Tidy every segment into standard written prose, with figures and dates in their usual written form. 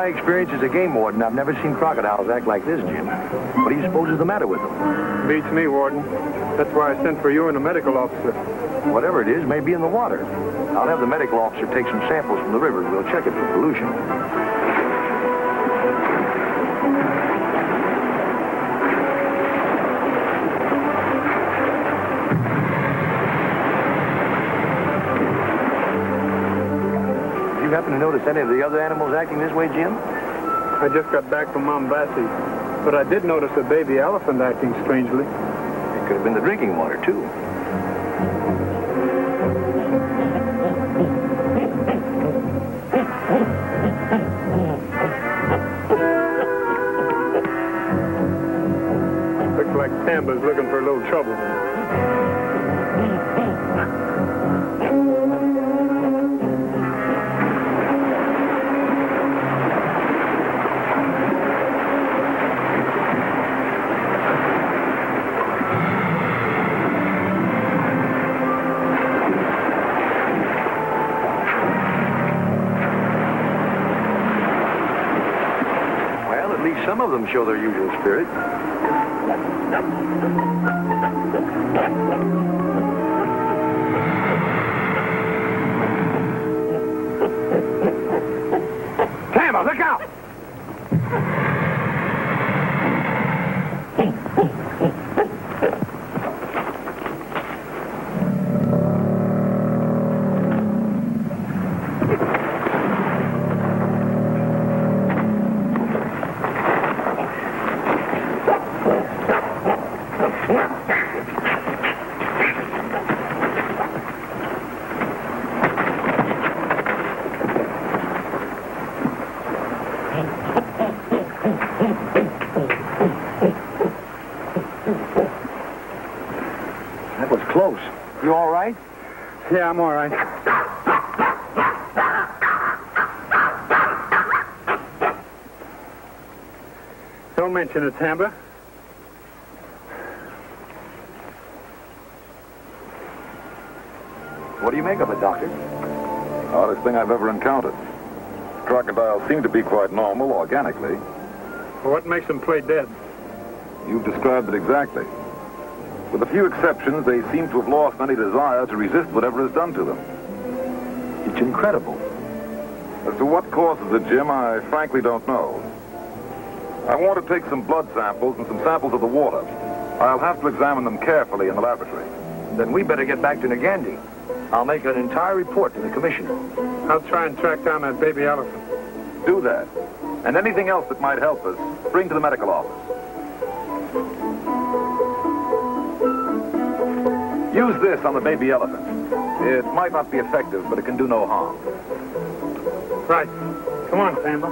my experience as a game warden, I've never seen crocodiles act like this, Jim. What do you suppose is the matter with them? Beats me, Warden. That's why I sent for you and a medical officer. Whatever it is may be in the water. I'll have the medical officer take some samples from the river. We'll check it for pollution. Do you happen to notice any of the other animals acting this way, Jim? I just got back from Mombasi, but I did notice a baby elephant acting strangely. It could have been the drinking water, too. Looks like Tamba's looking for a little trouble. Some of them show their usual spirit. Tamba, look out! That was close. You all right? Yeah, I'm all right. Don't mention it, Tamba. What do you make of it, Doctor? Oddest thing I've ever encountered. Crocodiles seem to be quite normal organically. What makes them play dead? You've described it exactly. With a few exceptions, they seem to have lost any desire to resist whatever is done to them. It's incredible. As to what causes it, Jim, I frankly don't know. I want to take some blood samples and some samples of the water. I'll have to examine them carefully in the laboratory. Then we better get back to Nagandi. I'll make an entire report to the commissioner. I'll try and track down that baby elephant. Do that. And anything else that might help us, bring to the medical office. Use this on the baby elephant. It might not be effective, but it can do no harm. Right. Come on, Tamba.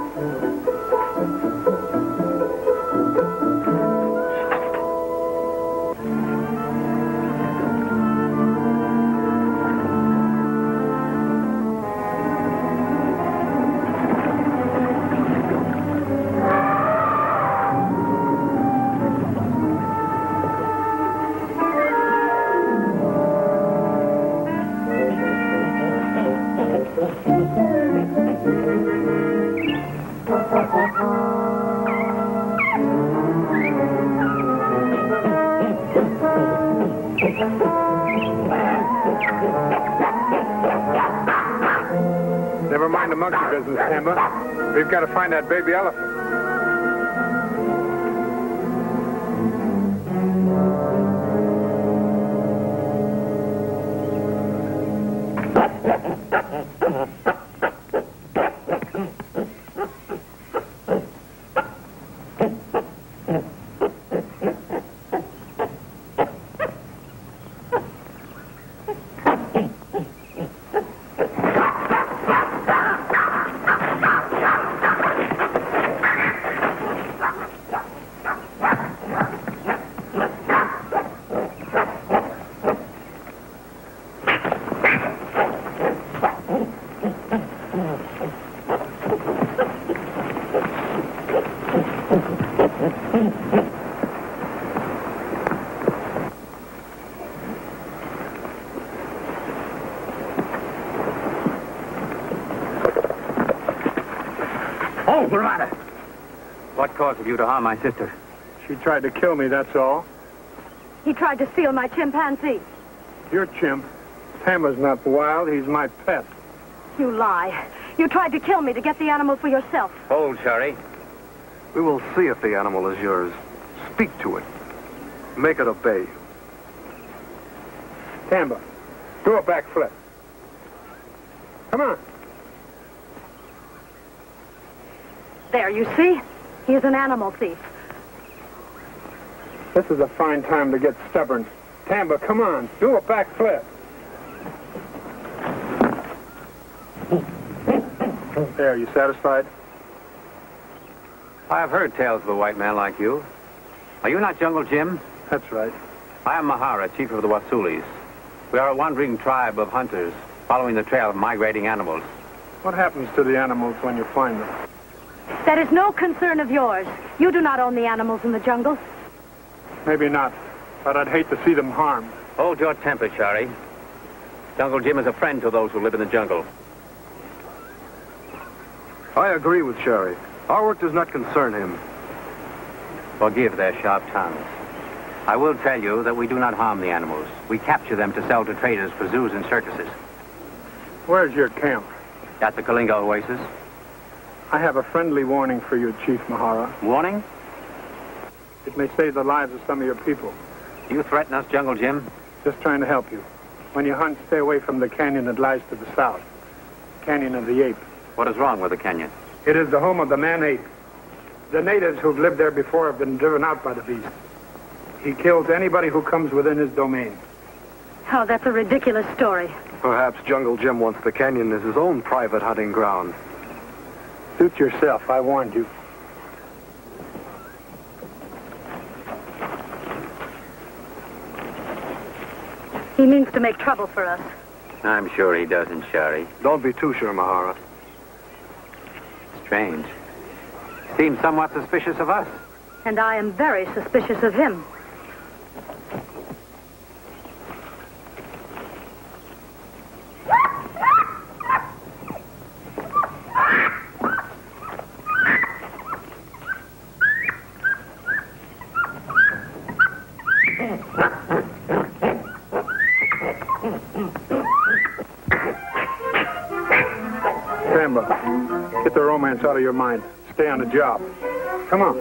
Never mind the monkey business, Tamba. We've got to find that baby elephant. Brother. What caused you to harm my sister? She tried to kill me, that's all. He tried to steal my chimpanzee. Your chimp. Tamba's not wild. He's my pet. You lie. You tried to kill me to get the animal for yourself. Hold, Shari. We will see if the animal is yours. Speak to it. Make it obey. Tamba, do a backflip. Come on. There, you see? He's an animal thief. This is a fine time to get stubborn. Tamba, come on. Do a backflip. There, you satisfied? I have heard tales of a white man like you. Are you not Jungle Jim? That's right. I am Mahara, chief of the Wasulis. We are a wandering tribe of hunters, following the trail of migrating animals. What happens to the animals when you find them? That is no concern of yours. You do not own the animals in the jungle. Maybe not, but I'd hate to see them harmed. Hold your temper, Shari. Jungle Jim is a friend to those who live in the jungle. I agree with Shari. Our work does not concern him. Forgive their sharp tongues. I will tell you that we do not harm the animals. We capture them to sell to traders for zoos and circuses. Where's your camp? At the Kalinga Oasis. I have a friendly warning for you, Chief Mahara. Warning? It may save the lives of some of your people. You threaten us, Jungle Jim? Just trying to help you. When you hunt, stay away from the canyon that lies to the south. Canyon of the Ape. What is wrong with the canyon? It is the home of the man-ape. The natives who've lived there before have been driven out by the beast. He kills anybody who comes within his domain. Oh, that's a ridiculous story. Perhaps Jungle Jim wants the canyon as his own private hunting ground. Suit yourself, I warned you. He means to make trouble for us. I'm sure he doesn't, Shari. Don't be too sure, Mahara. Strange. Seems somewhat suspicious of us. And I am very suspicious of him. Tamba, get the romance out of your mind. Stay on the job. Come on.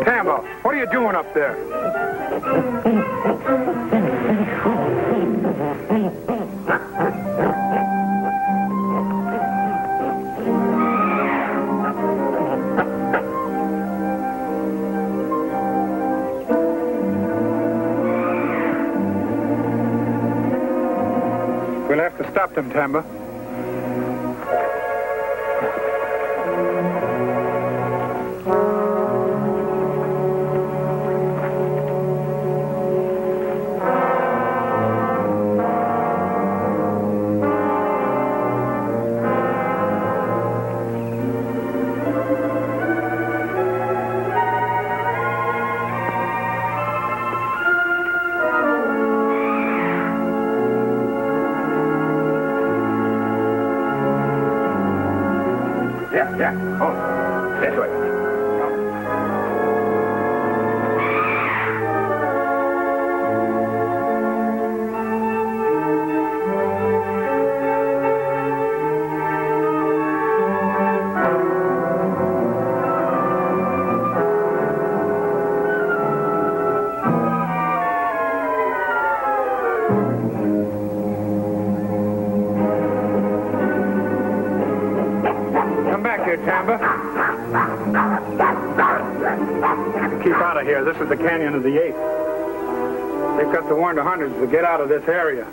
Tamba, what are you doing up there? We'll have to stop them, Tamba. Yeah. Oh, this way. Tamba. Keep out of here. This is the Canyon of the Ape. They've got to warn the hunters to get out of this area.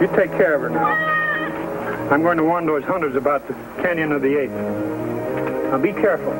You take care of her now. I'm going to warn those hunters about the Canyon of the Ape. Now be careful.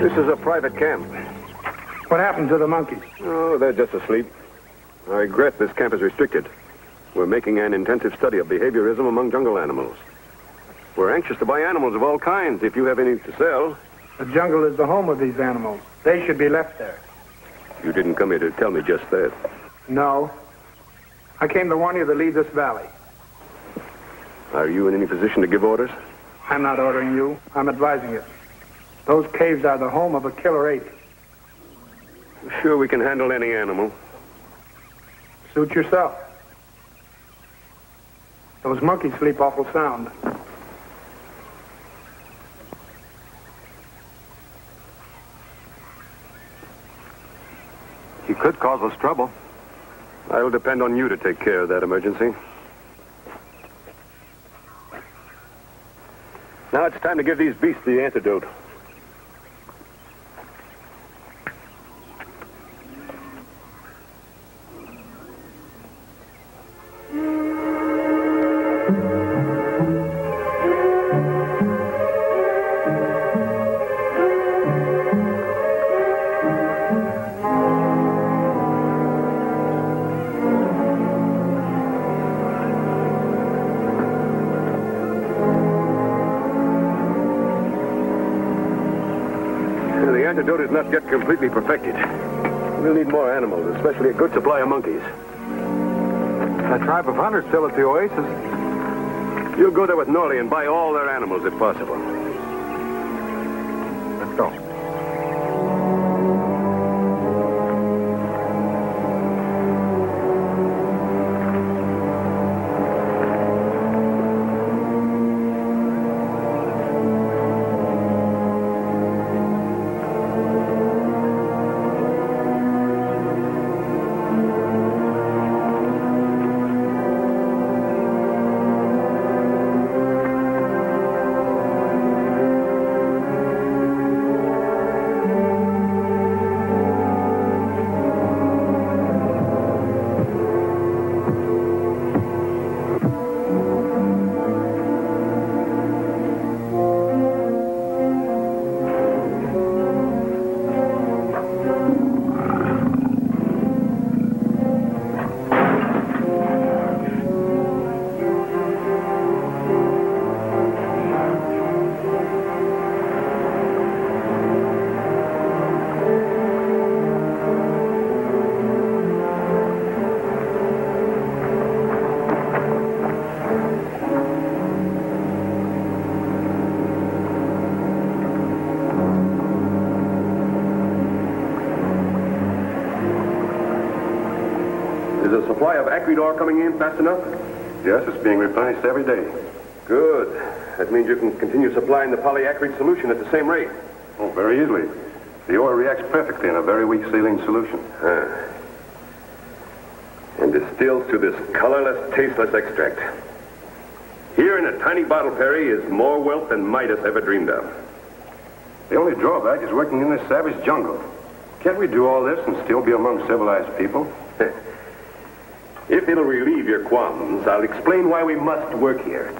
This is a private camp. What happened to the monkeys? Oh, they're just asleep. I regret this camp is restricted. We're making an intensive study of behaviorism among jungle animals. We're anxious to buy animals of all kinds if you have any to sell. The jungle is the home of these animals. They should be left there. You didn't come here to tell me just that. No. I came to warn you to leave this valley. Are you in any position to give orders? I'm not ordering you. I'm advising it. Those caves are the home of a killer ape. Sure we can handle any animal. Suit yourself. Those monkeys sleep awful sound. He could cause us trouble. I'll depend on you to take care of that emergency. Now it's time to give these beasts the antidote. The antidote is not yet completely perfected. We'll need more animals, especially a good supply of monkeys. That tribe of hunters still at the oasis. You'll go there with Norley and buy all their animals if possible. Let's go. Is the supply of Acridor coming in fast enough? Yes, it's being replenished every day. Good. That means you can continue supplying the polyacrid solution at the same rate. Oh, very easily. The ore reacts perfectly in a very weak saline solution. And distills to this colorless, tasteless extract. Here in a tiny bottle, Perry, is more wealth than Midas ever dreamed of. The only drawback is working in this savage jungle. Can't we do all this and still be among civilized people? If it'll relieve your qualms, I'll explain why we must work here.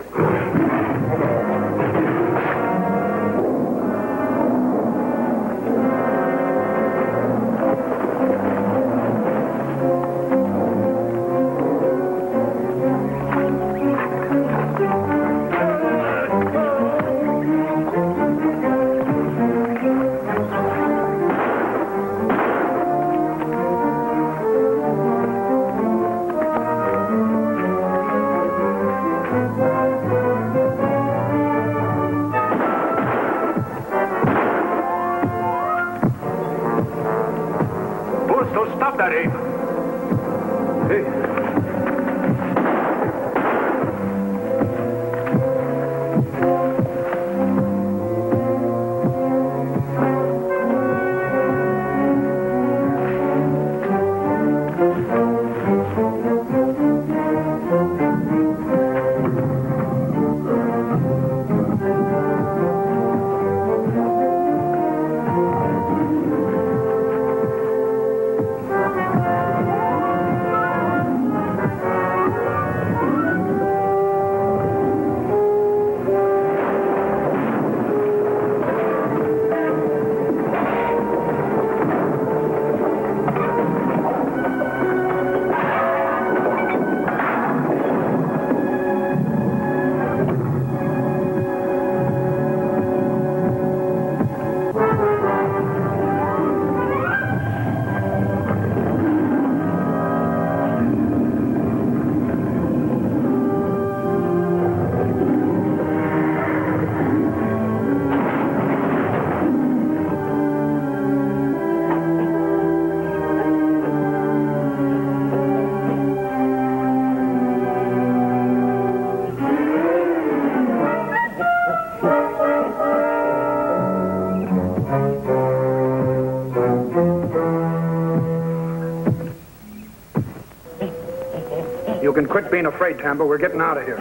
quit being afraid, Tamba. We're getting out of here.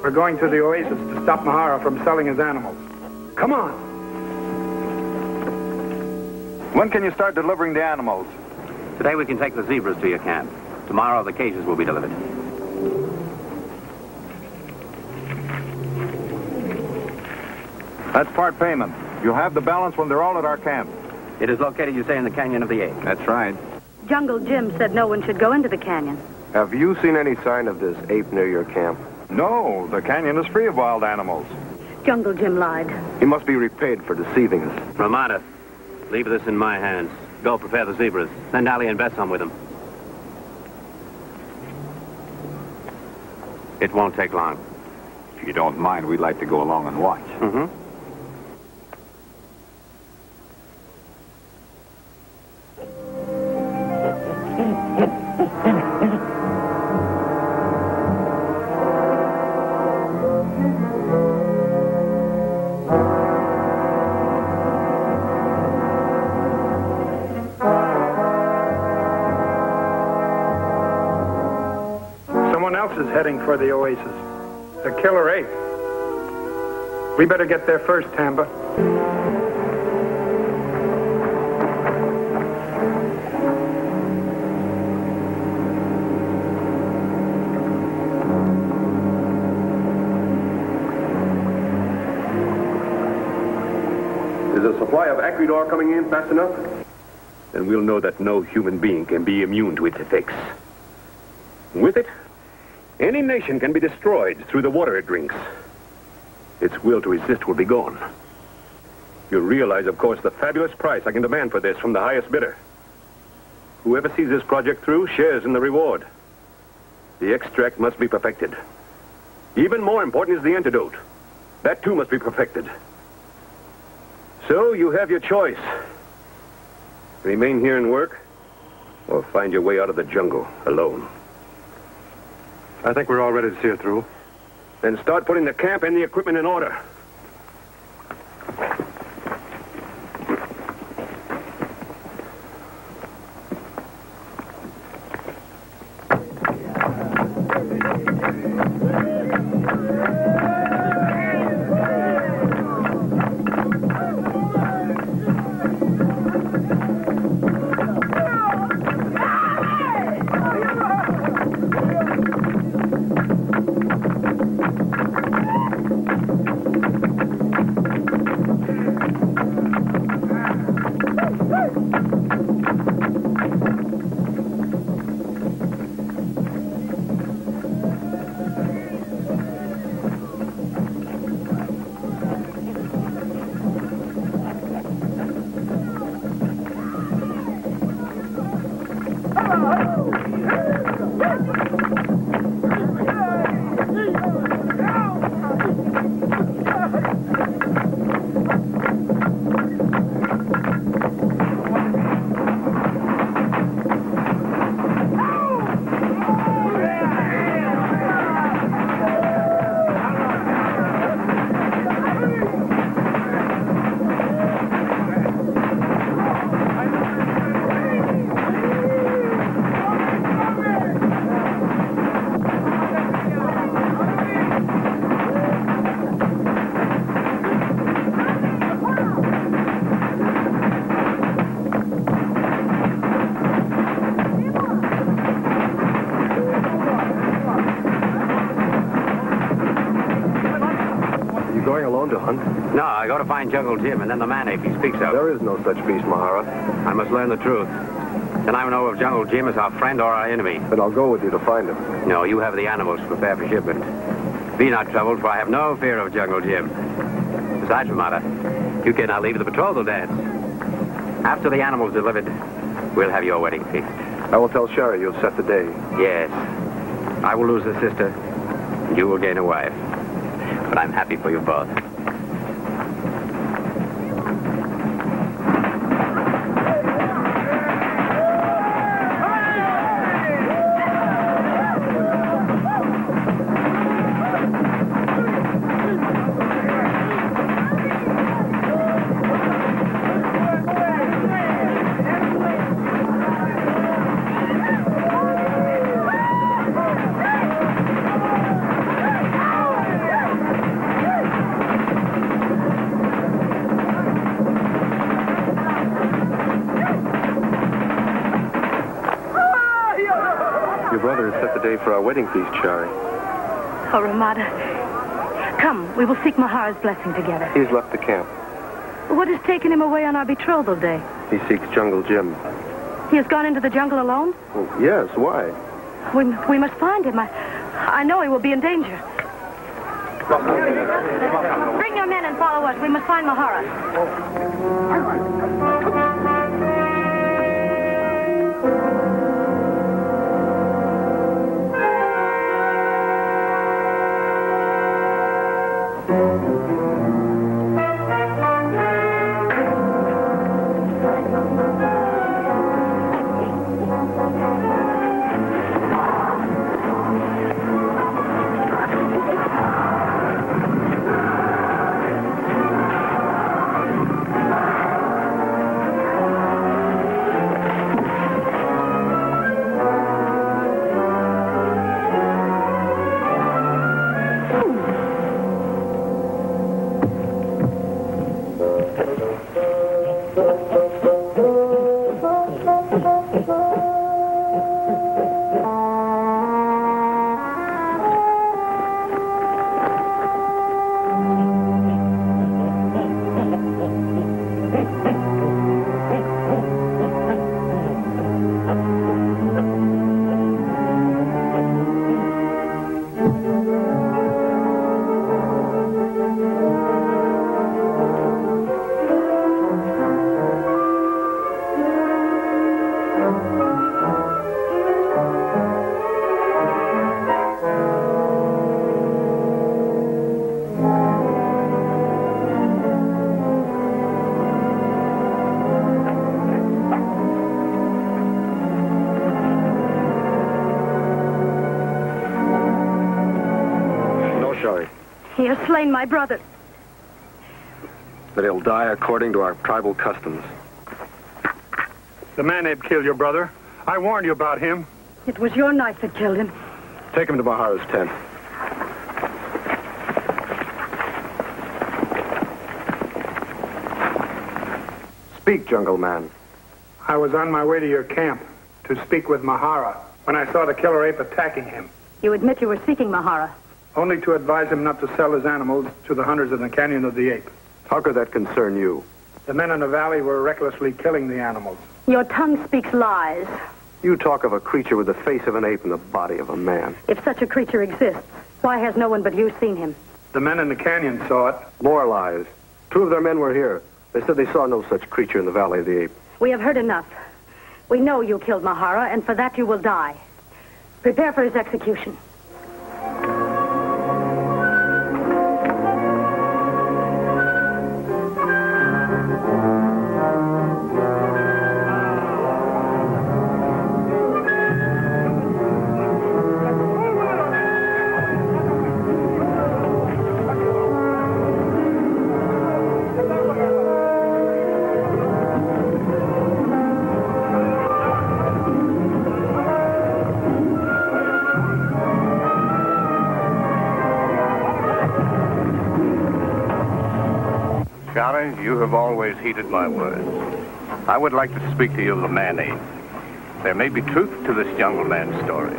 We're going to the oasis to stop Mahara from selling his animals. Come on. When can you start delivering the animals? Today we can take the zebras to your camp. Tomorrow the cages will be delivered. That's part payment. You'll have the balance when they're all at our camp. It is located, you say, in the Canyon of the Ape. That's right. Jungle Jim said no one should go into the canyon. Have you seen any sign of this ape near your camp? No, the canyon is free of wild animals. Jungle Jim lied. He must be repaid for deceiving us. Ramada, leave this in my hands. Go prepare the zebras. Send Ali and Bessom with them. It won't take long. If you don't mind, we'd like to go along and watch. Mm-hmm. Someone else is heading for the oasis. The Killer Ape. We better get there first, Tamba. Is the supply of Acridor coming in fast enough? Then we'll know that no human being can be immune to its effects. With it, any nation can be destroyed through the water it drinks. Its will to resist will be gone. You realize, of course, the fabulous price I can demand for this from the highest bidder. Whoever sees this project through shares in the reward. The extract must be perfected. Even more important is the antidote. That, too, must be perfected. So you have your choice. Remain here and work, or find your way out of the jungle alone. I think we're all ready to see it through. Then start putting the camp and the equipment in order. To hunt? No, I go to find Jungle Jim and then the man-ape he speaks of. There is no such beast, Mahara. I must learn the truth. Then I will know if Jungle Jim is our friend or our enemy. Then I'll go with you to find him. No, you have the animals to prepare for shipment. Be not troubled, for I have no fear of Jungle Jim. Besides, Ramada, you cannot leave the betrothal dance. After the animals delivered, we'll have your wedding feast. I will tell Sherry you'll set the day. Yes. I will lose a sister, and you will gain a wife. But I'm happy for you both. today for our wedding feast, Shari. Oh, Ramada. Come, we will seek Mahara's blessing together. He has left the camp. What has taken him away on our betrothal day? He seeks Jungle Jim. He has gone into the jungle alone? Well, yes, why? We must find him. I know he will be in danger. Bring your men and follow us. We must find Mahara. He has slain my brother. But he'll die according to our tribal customs. The man-ape killed your brother. I warned you about him. It was your knife that killed him. Take him to Mahara's tent. Speak, Jungle Man. I was on my way to your camp to speak with Mahara when I saw the killer ape attacking him. You admit you were seeking Mahara? Only to advise him not to sell his animals to the hunters in the Canyon of the Ape. How could that concern you? The men in the valley were recklessly killing the animals. Your tongue speaks lies. You talk of a creature with the face of an ape and the body of a man. If such a creature exists, why has no one but you seen him? The men in the canyon saw it. More lies. 2 of their men were here. They said they saw no such creature in the Valley of the Ape. We have heard enough. We know you killed Mahara, and for that you will die. Prepare for his execution. Shari, you have always heeded my words. I would like to speak to you of the man-ape. There may be truth to this jungle man's story.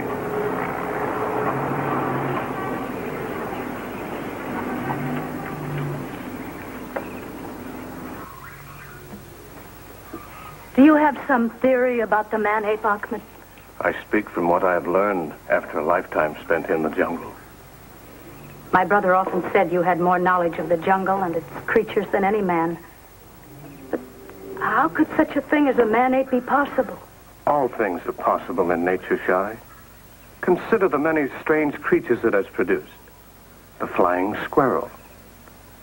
Do you have some theory about the man-ape, Ahmed? I speak from what I have learned after a lifetime spent in the jungle. My brother often said you had more knowledge of the jungle and its creatures than any man. But how could such a thing as a man-ape be possible? All things are possible in nature, Shari. Consider the many strange creatures it has produced. The flying squirrel.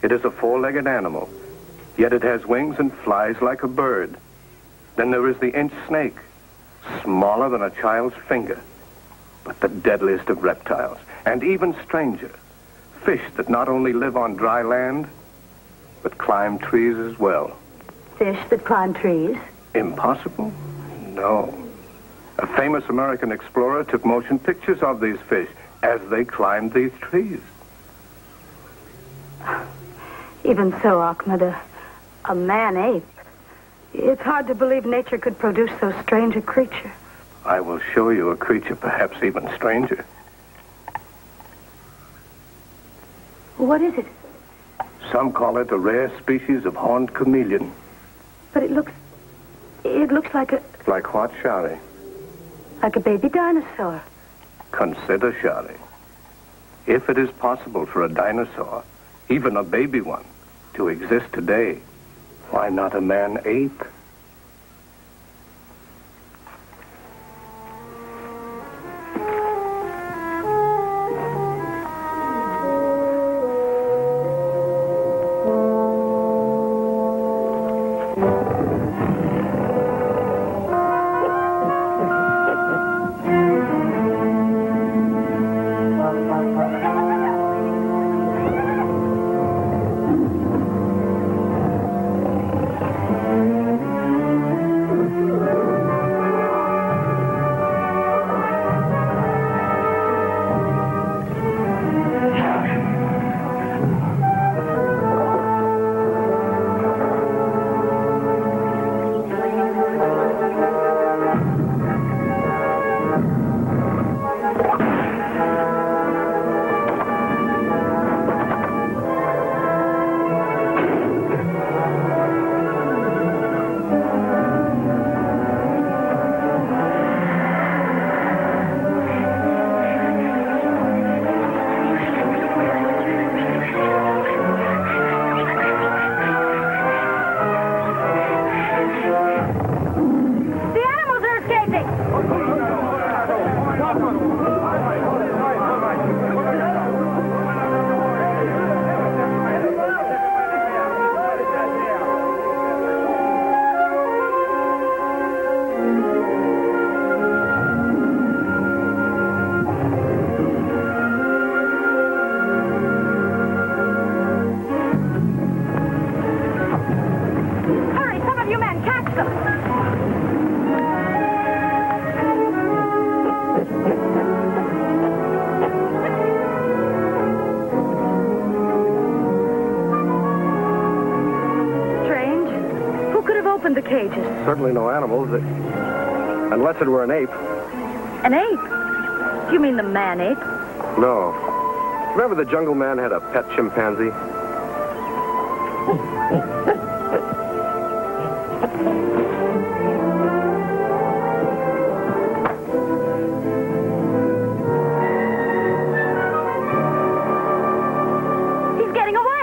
It is a 4-legged animal, yet it has wings and flies like a bird. Then there is the inch snake, smaller than a child's finger, but the deadliest of reptiles, and even stranger. Fish that not only live on dry land, but climb trees as well. Fish that climb trees? Impossible? No. A famous American explorer took motion pictures of these fish as they climbed these trees. Even so, Ahmed, a man-ape. It's hard to believe nature could produce so strange a creature. I will show you a creature perhaps even stranger. What is it? Some call it a rare species of horned chameleon. But it looks like a... Like what, Shari? Like a baby dinosaur. Consider, Shari. If it is possible for a dinosaur, even a baby one, to exist today, why not a man-ape? The cages. Certainly no animals, unless it were an ape. An ape? Do you mean the man-ape? No. Remember the jungle man had a pet chimpanzee? He's getting away!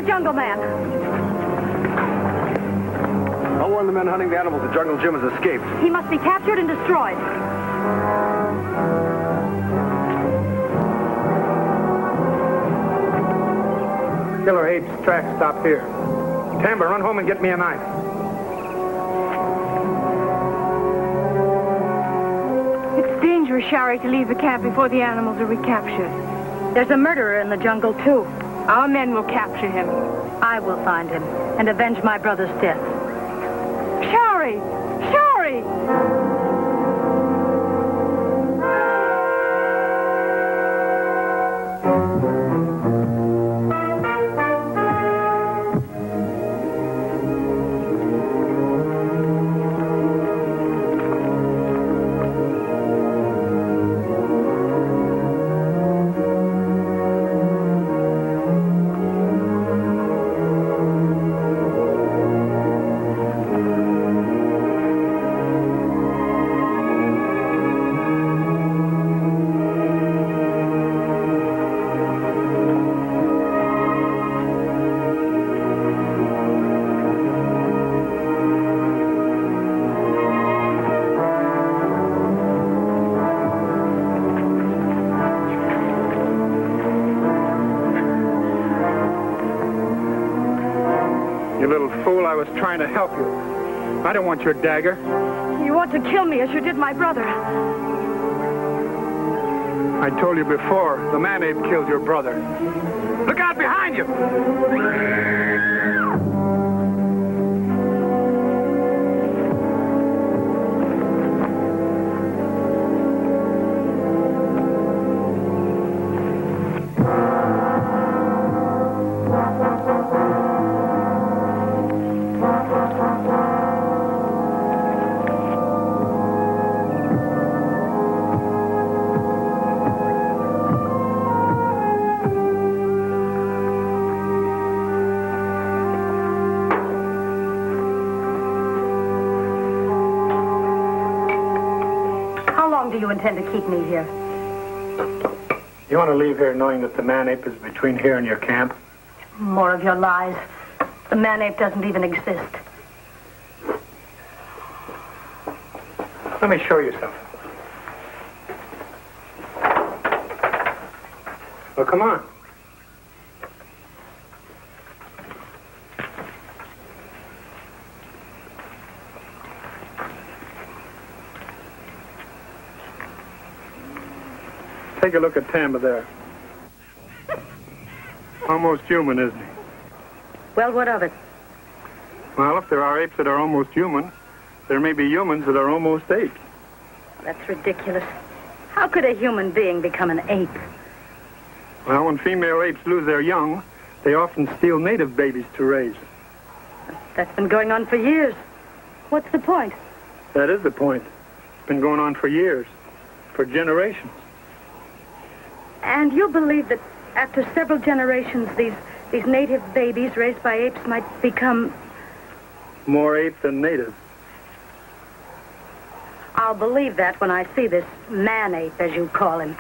Jungle man. I'll warn the men hunting the animals that Jungle Jim has escaped. He must be captured and destroyed. Killer Ape's tracks stop here. Tamba, run home and get me a knife. It's dangerous, Shari, to leave the camp before the animals are recaptured. There's a murderer in the jungle, too. Our men will capture him. I will find him and avenge my brother's death. Shari! Shari! You little fool, I was trying to help you. I don't want your dagger. You want to kill me as you did my brother. I told you before, the man-ape killed your brother. Look out behind you! do you intend to keep me here? You want to leave here knowing that the man-ape is between here and your camp? More of your lies. The man-ape doesn't even exist. Let me show you something. Well, come on. Take a look at Tamba there. Almost human, isn't he? Well, what of it? Well, if there are apes that are almost human, there may be humans that are almost apes. That's ridiculous. How could a human being become an ape? Well, when female apes lose their young, they often steal native babies to raise. That's been going on for years. What's the point? That is the point. It's been going on for years, for generations. And you believe that after several generations, these native babies raised by apes might become... More ape than native. I'll believe that when I see this man-ape, as you call him.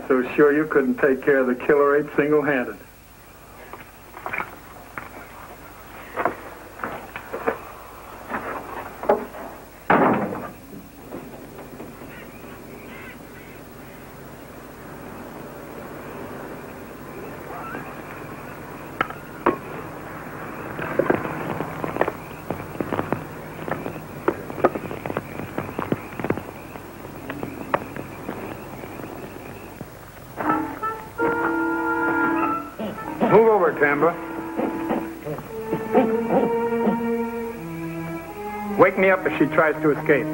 So sure you couldn't take care of the killer ape single-handed. Move over, Tamba. Wake me up if she tries to escape.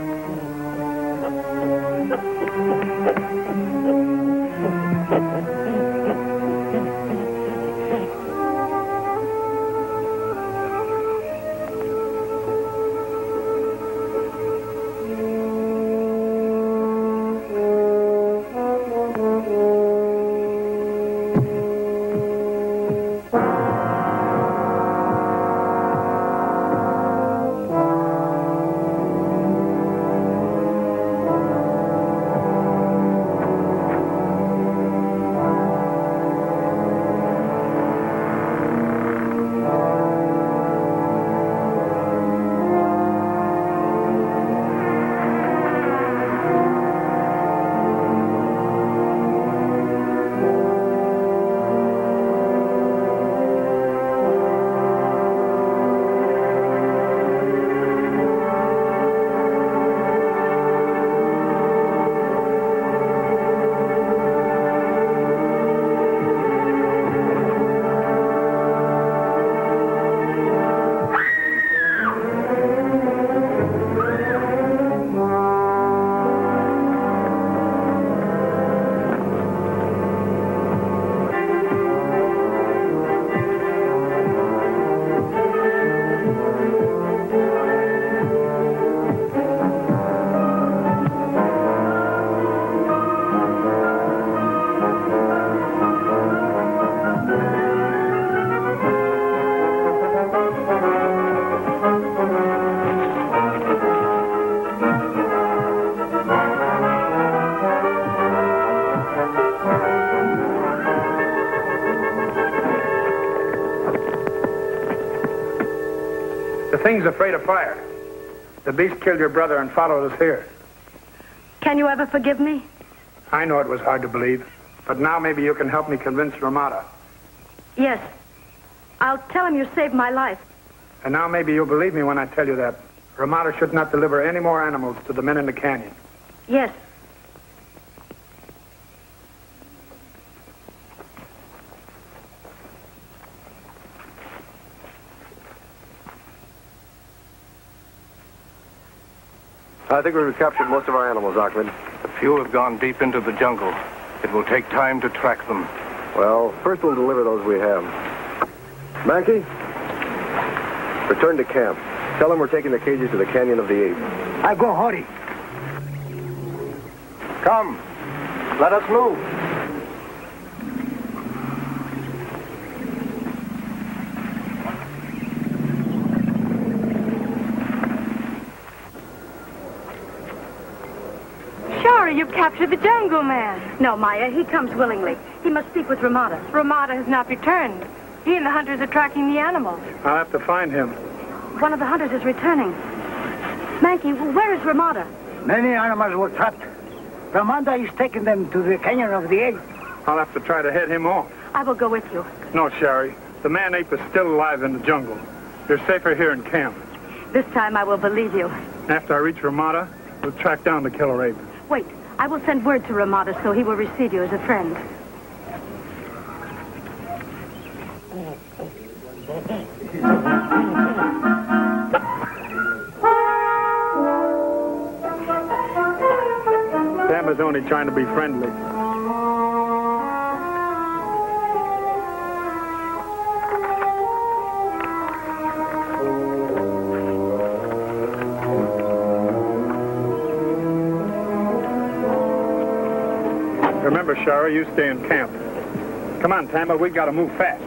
The thing's afraid of fire. The beast killed your brother and followed us here. Can you ever forgive me? I know it was hard to believe, but now maybe you can help me convince Ramada. Yes. I'll tell him you saved my life. And now maybe you'll believe me when I tell you that Ramada should not deliver any more animals to the men in the canyon. Yes. I think we recaptured most of our animals, Ahmed. A few have gone deep into the jungle. It will take time to track them. Well, first we'll deliver those we have. Mankey, return to camp. Tell them we're taking the cages to the Canyon of the Ape. I go hurry. Come. Let us move. Shari, you've captured the jungle man. No, Maya, he comes willingly. He must speak with Ramada. Ramada has not returned. He and the hunters are tracking the animals. I'll have to find him. One of the hunters is returning. Mankey, where is Ramada? Many animals were trapped. Ramanda is taking them to the Canyon of the Ape. I'll have to try to head him off. I will go with you. No, Shari. The man-ape is still alive in the jungle. You're safer here in camp. This time I will believe you. After I reach Ramada, we'll track down the killer ape. Wait, I will send word to Ramada so he will receive you as a friend. Sam is only trying to be friendly. Remember, Shari, you stay in camp. Come on, Tamba, we gotta move fast.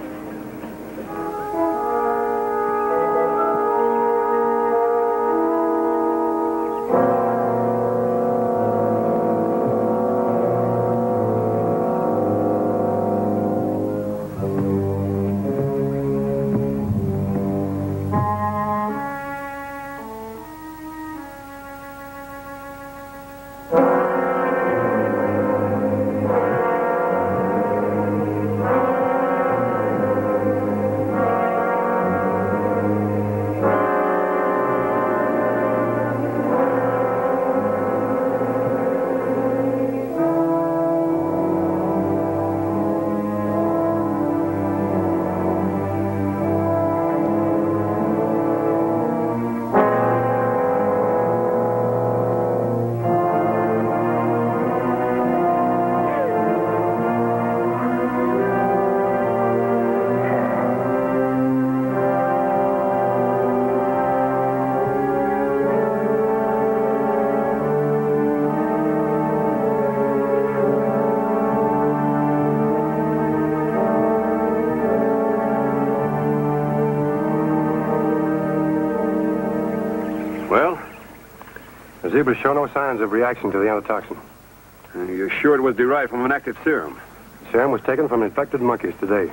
The zebras show no signs of reaction to the antitoxin. You're sure it was derived from an active serum? Serum was taken from infected monkeys today.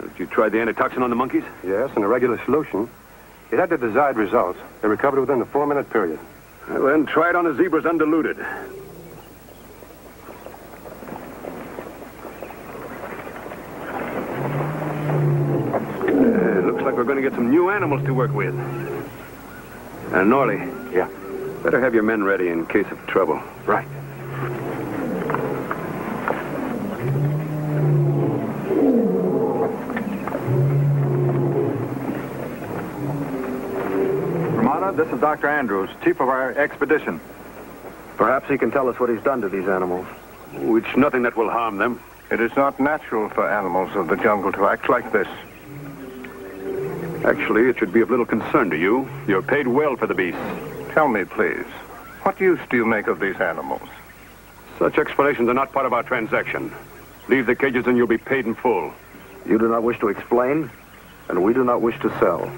Did you try the antitoxin on the monkeys? Yes, in a regular solution. It had the desired results. They recovered within the 4-minute period. Well, then try it on the zebras undiluted. Looks like we're going to get some new animals to work with. And Norley. Yeah? Better have your men ready in case of trouble. Right. Ramada, this is Dr. Andrews, chief of our expedition. Perhaps he can tell us what he's done to these animals. It's nothing that will harm them. It is not natural for animals of the jungle to act like this. Actually, it should be of little concern to you. You're paid well for the beasts. Tell me, please, what use do you make of these animals? Such explanations are not part of our transaction. Leave the cages and you'll be paid in full. You do not wish to explain, and we do not wish to sell.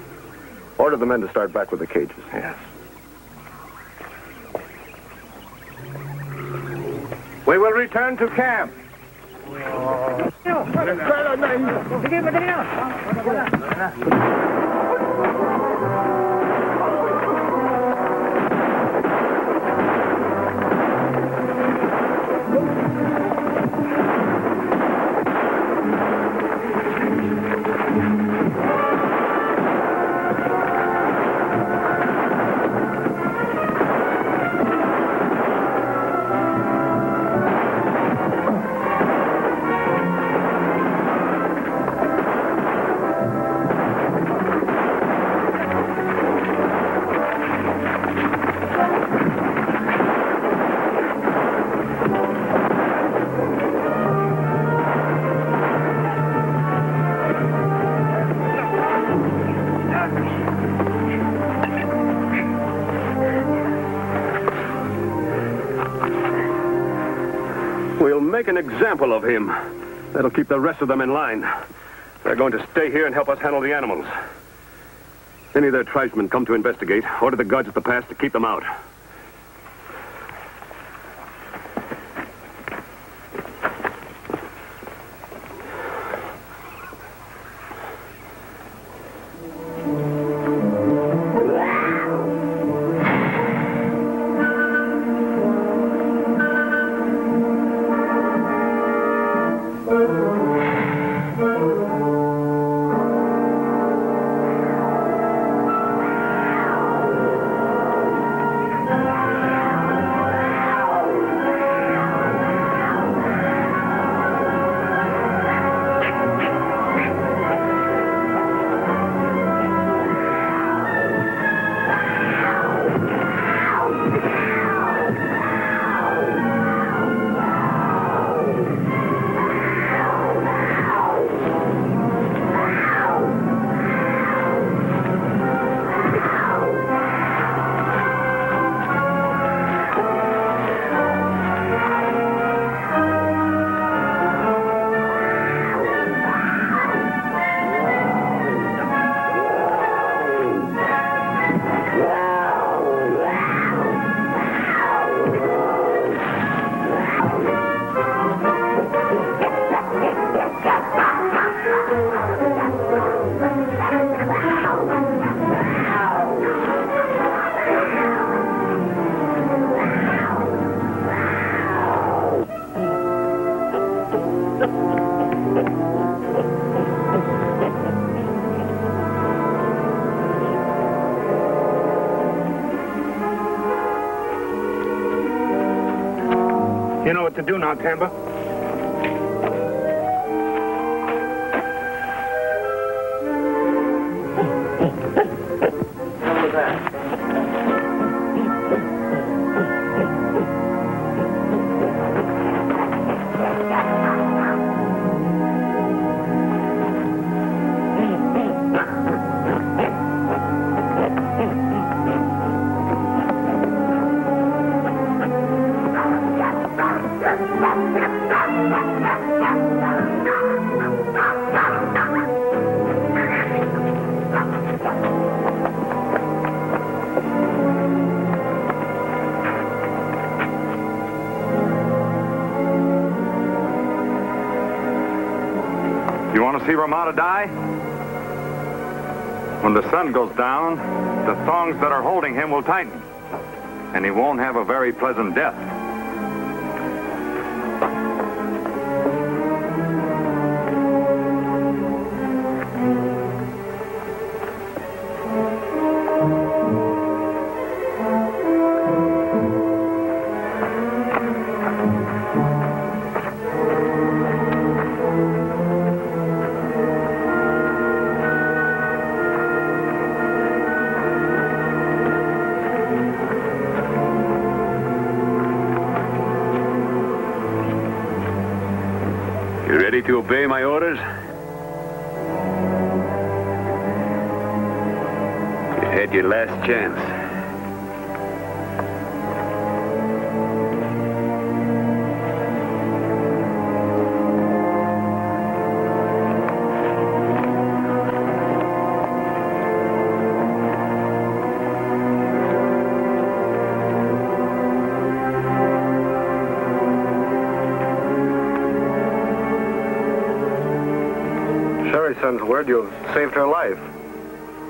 Order the men to start back with the cages. Yes. We will return to camp. We'll make an example of him. That'll keep the rest of them in line. They're going to stay here and help us handle the animals. Any of their tribesmen come to investigate, order the guards at the pass to keep them out. You know what to do now, Tamba. You want to see Ramada die? When the sun goes down, the thongs that are holding him will tighten, and he won't have a very pleasant death. You ready to obey my orders? You had your last chance. Son's word, you've saved her life.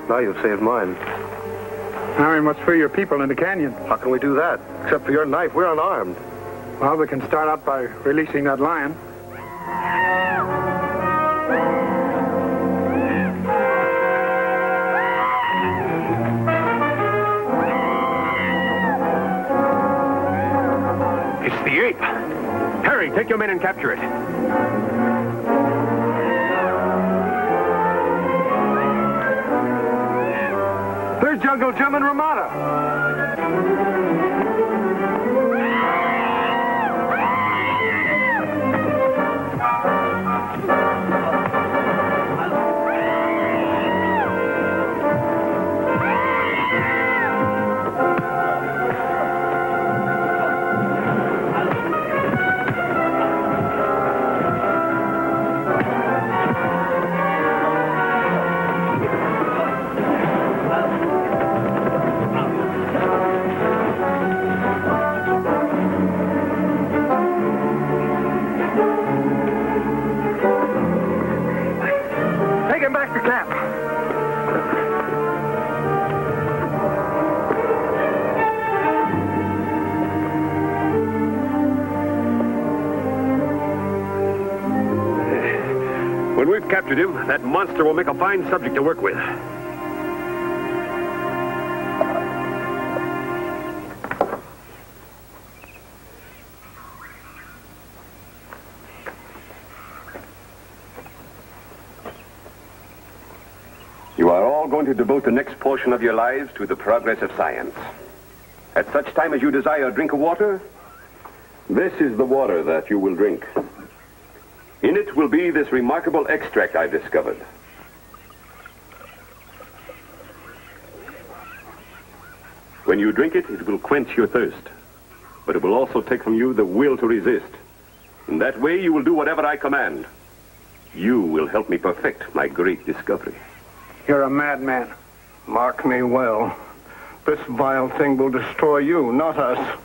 Now you've saved mine. Now we must free your people in the canyon. How can we do that? Except for your knife, we're unarmed. Well, we can start out by releasing that lion. It's the ape. Harry, take your men and capture it. There's Jungle Jim and Ramada. When we've captured him, that monster will make a fine subject to work with. You are all going to devote the next portion of your lives to the progress of science. At such time as you desire a drink of water, this is the water that you will drink. In it will be this remarkable extract I've discovered. When you drink it, it will quench your thirst. But it will also take from you the will to resist. In that way, you will do whatever I command. You will help me perfect my great discovery. You're a madman. Mark me well. This vile thing will destroy you, not us.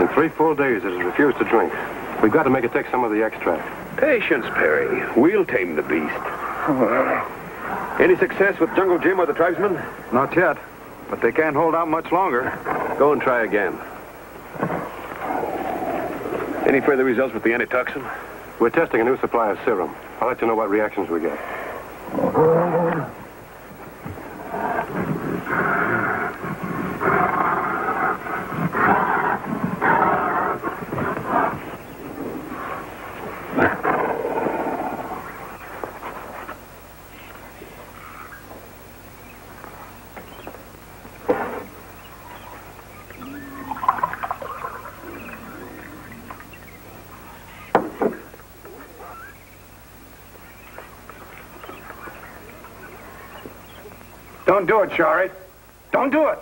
In 3 full days, it has refused to drink. We've got to make it take some of the extract. Patience, Perry. We'll tame the beast. Any success with Jungle Jim or the tribesmen? Not yet, but they can't hold out much longer. Go and try again. Any further results with the antitoxin? We're testing a new supply of serum. I'll let you know what reactions we get. Don't do it, Shari. Don't do it.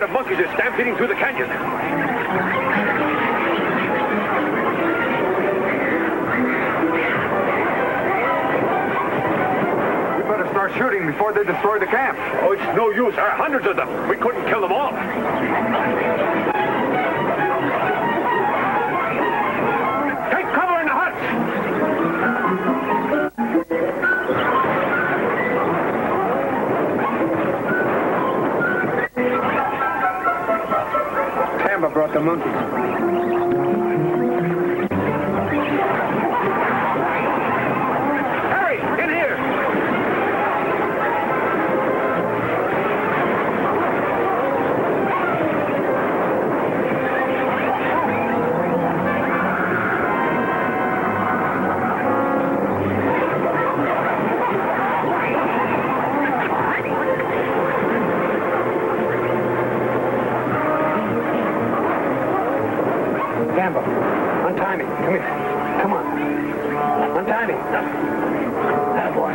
Monkeys are stampeding through the canyon. We better start shooting before they destroy the camp. Oh, it's no use. There are hundreds of them. We couldn't kill them all. Take cover in the huts. Tamba brought the monkeys. Gambo, untie me. Come here. Come on. Untie me. That boy.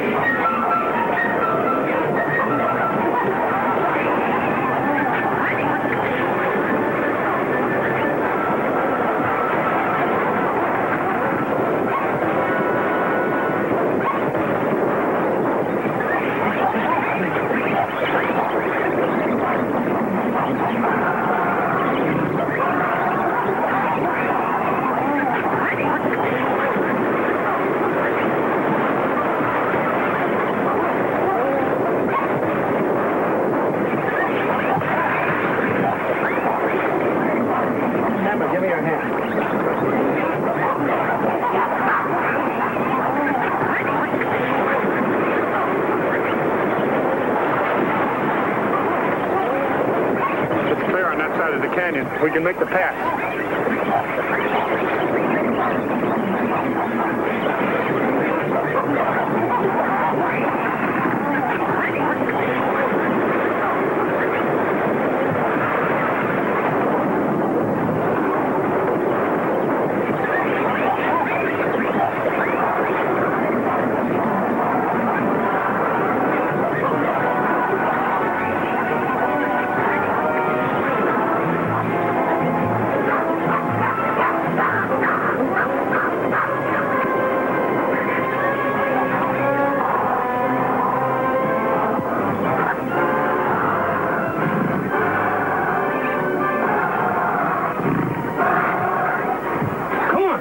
Give me your hand. It's clear on that side of the canyon. We can make the pass.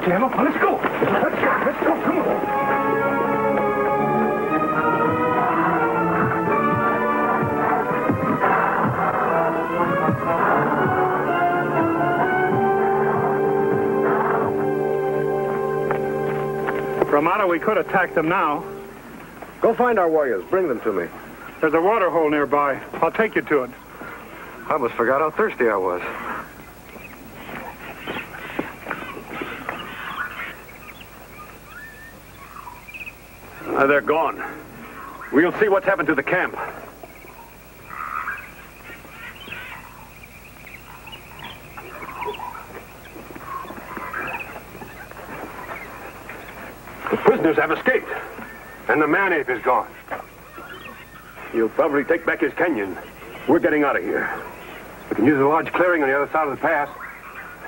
Gambo, let's go. Let's go. Come on. Ramada, we could attack them now. Go find our warriors. Bring them to me. There's a water hole nearby. I'll take you to it. I almost forgot how thirsty I was. They're gone. We'll see what's happened to the camp. The prisoners have escaped, and the man-ape is gone. He'll probably take back his canyon. We're getting out of here. We can use a large clearing on the other side of the pass.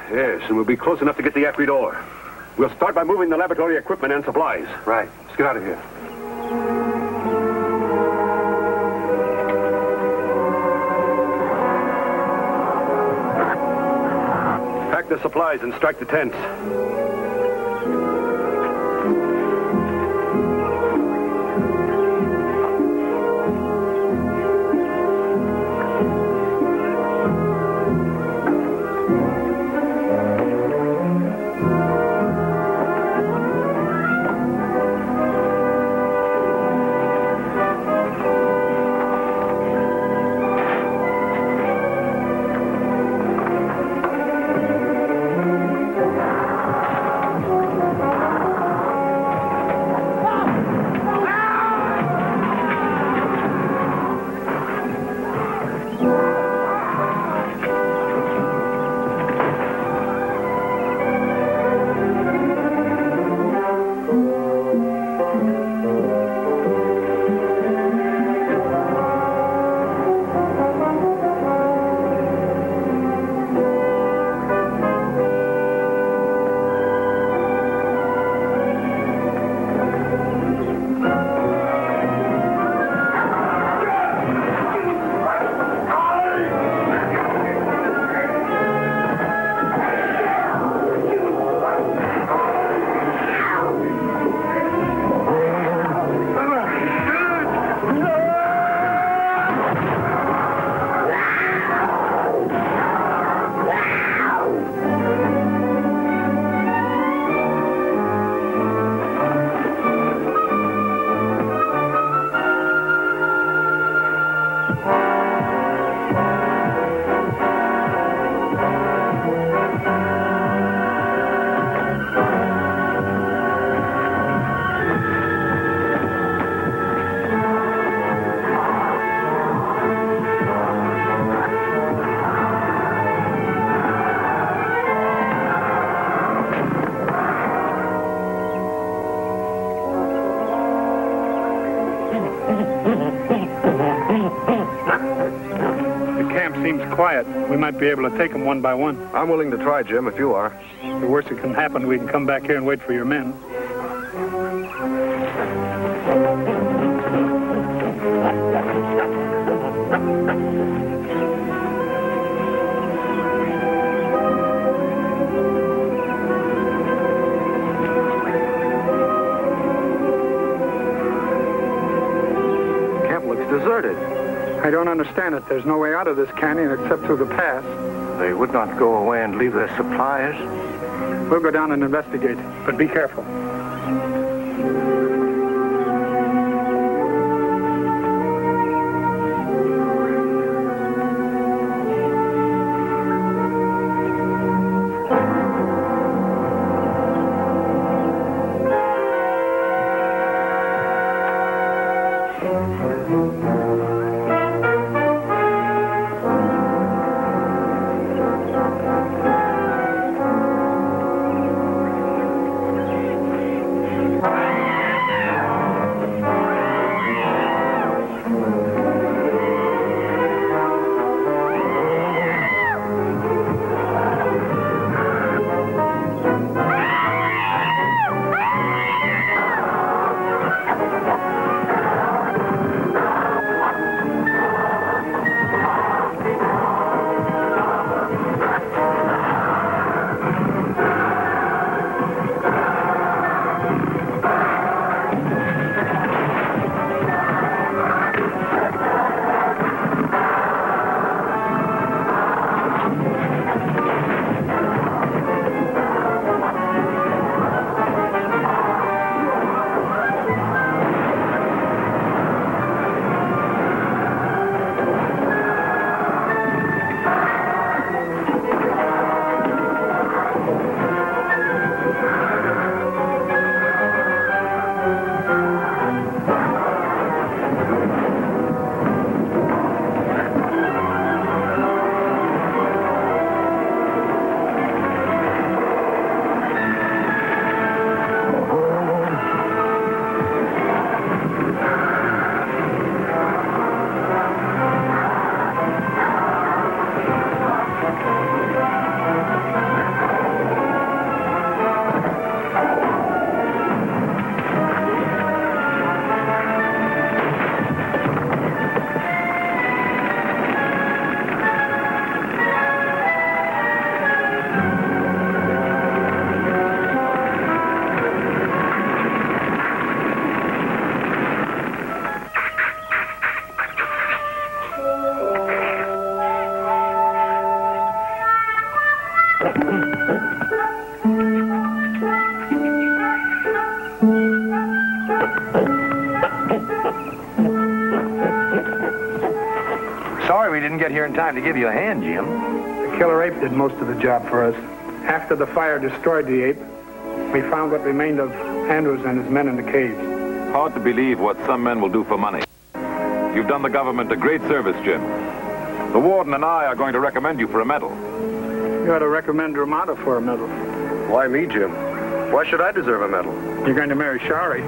Yes, and we'll be close enough to get the Ecuador. We'll start by moving the laboratory equipment and supplies. Right. Let's get out of here. Pack the supplies and strike the tents. seems quiet. We might be able to take them one by one. I'm willing to try, Jim, if you are. The worst that can happen, we can come back here and wait for your men. Camp looks deserted. I don't understand it. There's no way out of this canyon except through the pass. They would not go away and leave their supplies. We'll go down and investigate, but be careful. Sorry we didn't get here in time to give you a hand, Jim. The Killer Ape did most of the job for us. After the fire destroyed the ape, we found what remained of Andrews and his men in the caves. Hard to believe what some men will do for money. You've done the government a great service, Jim. The warden and I are going to recommend you for a medal. You ought to recommend Ramada for a medal. Why me, Jim? Why should I deserve a medal? You're going to marry Shari.